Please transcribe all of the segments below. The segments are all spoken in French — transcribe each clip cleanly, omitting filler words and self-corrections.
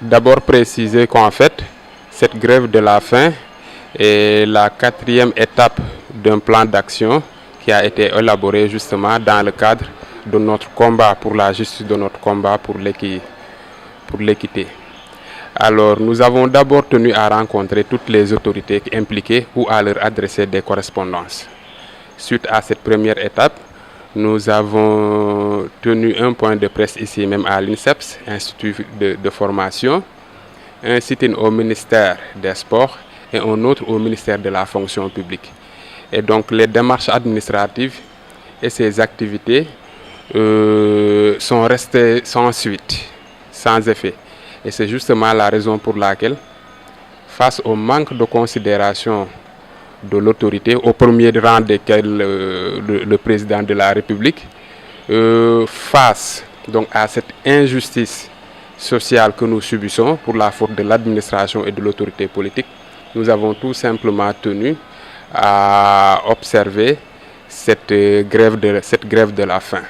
D'abord préciser qu'en fait, cette grève de la faim est la 4e étape d'un plan d'action qui a été élaboré justement dans le cadre de notre combat pour la justice, de notre combat pour l'équité. Alors, nous avons d'abord tenu à rencontrer toutes les autorités impliquées ou à leur adresser des correspondances. Suite à cette première étape, nous avons tenu un point de presse ici même à l'INSEPS, Institut de formation, un sit-in au ministère des Sports et un autre au ministère de la fonction publique. Et donc les démarches administratives et ces activités sont restées sans suite, sans effet. Et c'est justement la raison pour laquelle, face au manque de considération de l'autorité, au premier rang desquels le président de la République, face donc à cette injustice sociale que nous subissons pour la faute de l'administration et de l'autorité politique, nous avons tout simplement tenu à observer cette grève de la faim.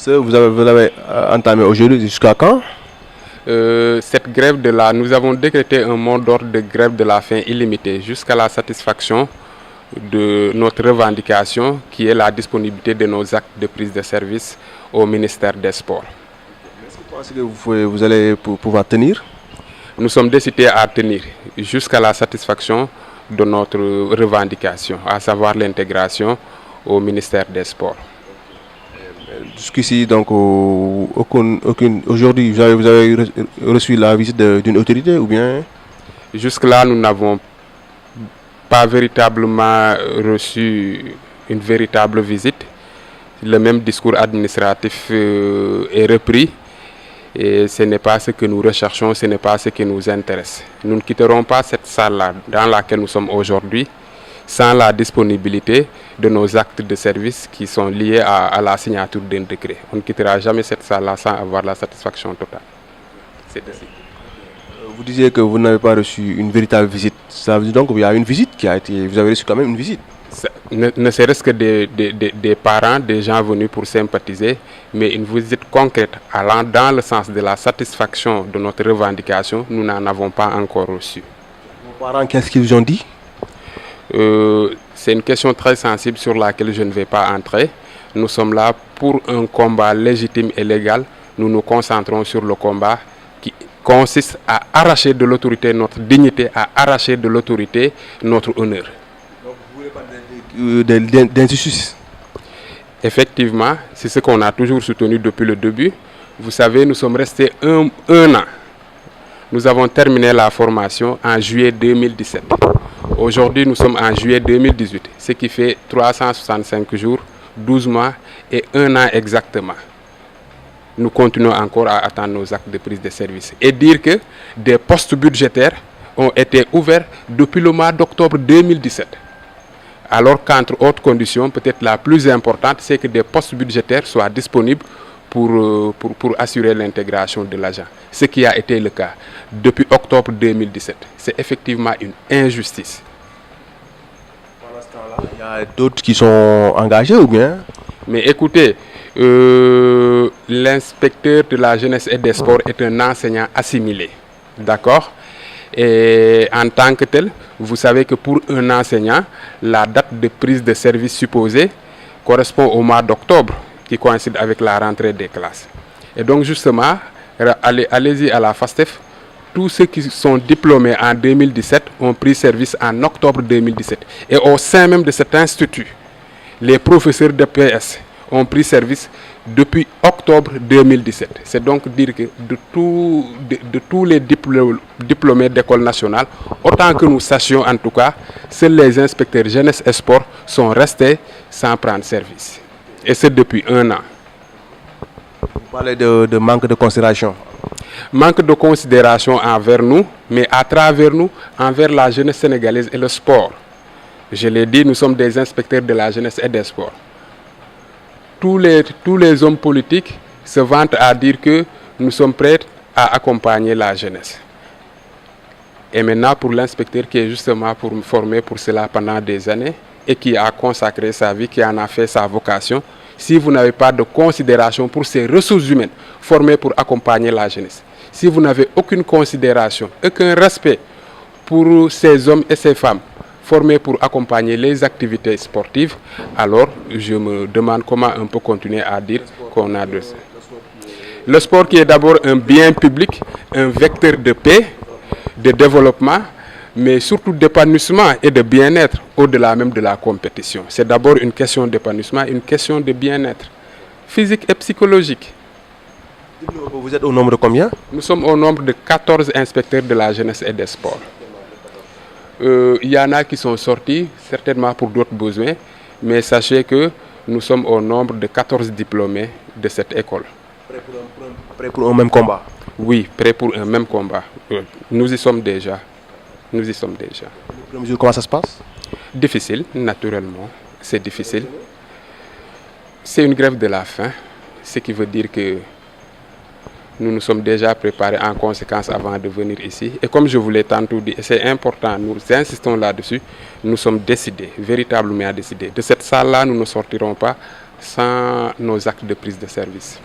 Vous l'avez entamé aujourd'hui, jusqu'à quand? Cette grève nous avons décrété un mot d'ordre de grève de la faim illimitée jusqu'à la satisfaction de notre revendication qui est la disponibilité de nos actes de prise de service au ministère des Sports. Est-ce que vous pensez que vous allez pouvoir tenir? Nous sommes décidés à tenir jusqu'à la satisfaction de notre revendication, à savoir l'intégration au ministère des Sports. Jusqu'ici, donc, aujourd'hui, vous avez reçu la visite d'une autorité ou bien? Jusque-là, nous n'avons pas véritablement reçu une véritable visite. Le même discours administratif est repris et ce n'est pas ce que nous recherchons, ce n'est pas ce qui nous intéresse. Nous ne quitterons pas cette salle-là dans laquelle nous sommes aujourd'hui sans la disponibilité de nos actes de service qui sont liés à la signature d'un décret. On ne quittera jamais cette salle-là sans avoir la satisfaction totale. C'est ainsi. Vous disiez que vous n'avez pas reçu une véritable visite. Ça veut dire donc qu'il y a une visite qui a été... Vous avez reçu quand même une visite. Ne serait-ce que des parents, des gens venus pour sympathiser, mais une visite concrète allant dans le sens de la satisfaction de notre revendication, nous n'en avons pas encore reçu. Vos parents, qu'est-ce qu'ils ont dit? C'est une question très sensible sur laquelle je ne vais pas entrer. Nous sommes là pour un combat légitime et légal. Nous nous concentrons sur le combat qui consiste à arracher de l'autorité notre dignité, à arracher de l'autorité notre honneur. Donc vous voulez parler d'injustice? Effectivement, c'est ce qu'on a toujours soutenu depuis le début. Vous savez, nous sommes restés un an. Nous avons terminé la formation en juillet 2017. Aujourd'hui, nous sommes en juillet 2018, ce qui fait 365 jours, 12 mois et 1 an exactement. Nous continuons encore à attendre nos actes de prise de service. Et dire que des postes budgétaires ont été ouverts depuis le mois d'octobre 2017. Alors qu'entre autres conditions, peut-être la plus importante, c'est que des postes budgétaires soient disponibles pour assurer l'intégration de l'agent. Ce qui a été le cas depuis octobre 2017. C'est effectivement une injustice. Pendant ce temps-là, il y a d'autres qui sont engagés ou bien? Mais écoutez, l'inspecteur de la jeunesse et des sports est un enseignant assimilé. D'accord? Et en tant que tel, vous savez que pour un enseignant, la date de prise de service supposée correspond au mois d'octobre, qui coïncide avec la rentrée des classes. Et donc justement, allez-y à la FASTEF, tous ceux qui sont diplômés en 2017 ont pris service en octobre 2017. Et au sein même de cet institut, les professeurs de PS ont pris service depuis octobre 2017. C'est donc dire que de tous les diplômés d'école nationale, autant que nous sachions en tout cas, seuls les inspecteurs jeunesse et sport sont restés sans prendre service. Et c'est depuis 1 an. Vous parlez de manque de considération. Manque de considération envers nous, mais à travers nous, envers la jeunesse sénégalaise et le sport. Je l'ai dit, nous sommes des inspecteurs de la jeunesse et des sports. Tous les hommes politiques se vantent à dire que nous sommes prêts à accompagner la jeunesse. Et maintenant, pour l'inspecteur qui est justement formé pour cela pendant des années et qui a consacré sa vie, qui en a fait sa vocation, si vous n'avez pas de considération pour ces ressources humaines formées pour accompagner la jeunesse, si vous n'avez aucune considération, aucun respect pour ces hommes et ces femmes formés pour accompagner les activités sportives, alors je me demande comment on peut continuer à dire qu'on a de ça. Le sport qui est d'abord un bien public, un vecteur de paix, de développement, mais surtout d'épanouissement et de bien-être au-delà même de la compétition. C'est d'abord une question d'épanouissement, une question de bien-être physique et psychologique. Vous êtes au nombre de combien? Nous sommes au nombre de 14 inspecteurs de la jeunesse et des sports. Il y en a qui sont sortis, certainement pour d'autres besoins, mais sachez que nous sommes au nombre de 14 diplômés de cette école. Prêt pour un même combat? Oui, prêt pour un même combat. Nous y sommes déjà. Nous y sommes déjà. Comment ça se passe? Difficile, naturellement. C'est difficile. C'est une grève de la faim, ce qui veut dire que nous nous sommes déjà préparés en conséquence avant de venir ici. Et comme je vous l'ai tantôt dit, et c'est important, nous insistons là-dessus, nous sommes décidés, véritablement décidés. De cette salle-là, nous ne sortirons pas sans nos actes de prise de service.